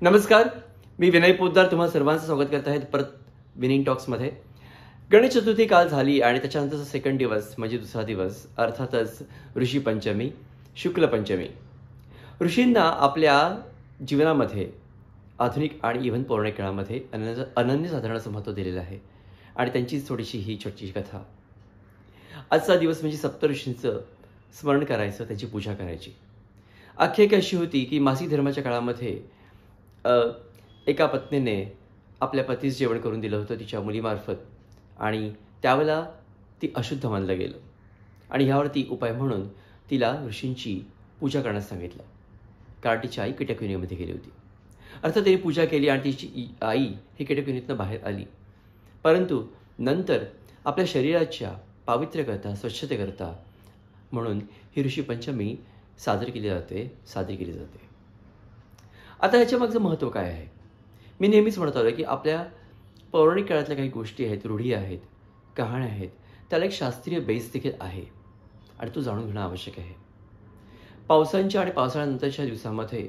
नमस्कार, मी विनय पोद्दार तुम्हा सर्वांचं स्वागत करत आहे परत विनिंग टॉक्समध्ये. गणेश चतुर्थी काल झाली आणि त्याच्यानंतरचा सेकंड दिवस म्हणजे दुसरा दिवस अर्थातच ऋषी पंचमी, शुक्ल पंचमी. ऋषींना आपल्या जीवनामध्ये आधुनिक आणि इव्हन पौराणिक काळामध्ये अनन्यसाधारण असं महत्त्व दिलेलं आहे आणि त्यांचीच थोडीशी ही छोटीशी कथा. आजचा दिवस म्हणजे सप्तऋषींचं स्मरण करायचं, त्यांची पूजा करायची. आख्यायिका अशी होती की मासिक धर्माच्या काळामध्ये एका पत्नीने आपल्या पतीस जेवण करून दिलं होतं तिच्या मुलीमार्फत आणि त्यावेळेला ती अशुद्ध मानलं गेलं आणि ह्यावरती उपाय म्हणून तिला ऋषींची पूजा करण्यास सांगितलं, कारण तिची आई कीटकयोनीमध्ये गेली होती. अर्थात तिने पूजा केली आणि तिची आई ही कीटकयोनीतनं बाहेर आली. परंतु नंतर आपल्या शरीराच्या पावित्र्यकरता, स्वच्छतेकरता म्हणून ही ऋषी पंचमी साजरी केली जाते. आता ह्याच्या मागचं महत्त्व काय आहे? मी नेहमीच म्हणत आलो की आपल्या पौराणिक काळातल्या काही गोष्टी आहेत, रूढी आहेत, कहाण्या आहेत, त्याला एक शास्त्रीय बेस देखील आहे आणि तो जाणून घेणं आवश्यक आहे. पावसांच्या आणि पावसाळ्यानंतरच्या दिवसामध्ये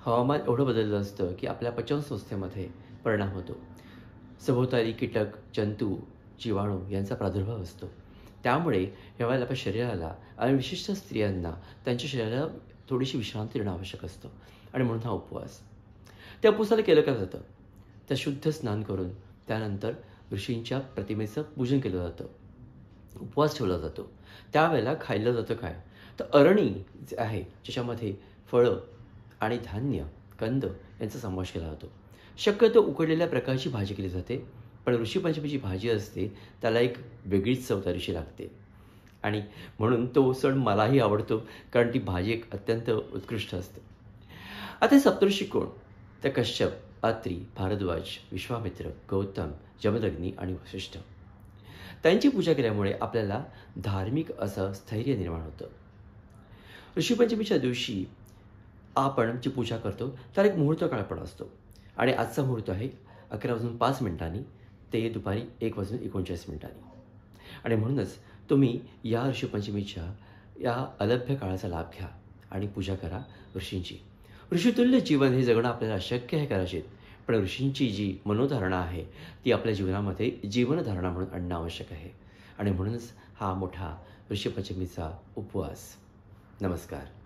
हवामान एवढं बदललं असतं की आपल्या पचनसंस्थेमध्ये परिणाम होतो. सभोवताली कीटक, जंतू, जीवाणू यांचा प्रादुर्भाव असतो. त्यामुळे यावेळेला आपल्या शरीराला आणि विशिष्ट स्त्रियांना त्यांच्या शरीराला थोडीशी विश्रांती देणं आवश्यक असतं आणि म्हणून हा उपवास. त्या उपवासाला केलं का जातं? त्या शुद्ध स्नान करून त्यानंतर ऋषींच्या प्रतिमेचं पूजन केलं जातं, उपवास ठेवला जातो. त्यावेळेला खायला जातं काय? तर अरणी जे आहे ज्याच्यामध्ये फळं आणि धान्य, कंद यांचा समावेश केला जातो. शक्यतो उकडलेल्या प्रकारची भाजी केली जाते, पण ऋषी पंचमीची भाजी असते त्याला एक वेगळीच चव त्या दिवशी लागते आणि म्हणून तो सण मलाही आवडतो, कारण ती भाजी एक अत्यंत उत्कृष्ट असते. आता हे सप्तऋषी कोण? तर कश्यप, अत्री, भारद्वाज, विश्वामित्र, गौतम, जमदग्नी आणि वसिष्ठ. त्यांची पूजा केल्यामुळे आपल्याला धार्मिक असं स्थैर्य निर्माण होतं. ऋषीपंचमीच्या दिवशी आपण जी पूजा करतो त्याला एक मुहूर्त काळ पण असतो आणि आजचा मुहूर्त आहे 11:05 ते दुपारी 1:39 आणि म्हणूनच तुम्ही या ऋषीपंचमीच्या या अलभ्य काळाचा लाभ घ्या आणि पूजा करा ऋषींची. ऋषितुल्य जीवन हे जगणं आपल्याला अशक्य आहे कदाचित, पण ऋषींची जी मनोधारणा आहे ती आपल्या जीवनामध्ये जीवनधारणा म्हणून आणणं आवश्यक आहे आणि म्हणूनच हा मोठा ऋषीपंचमीचा उपवास. नमस्कार.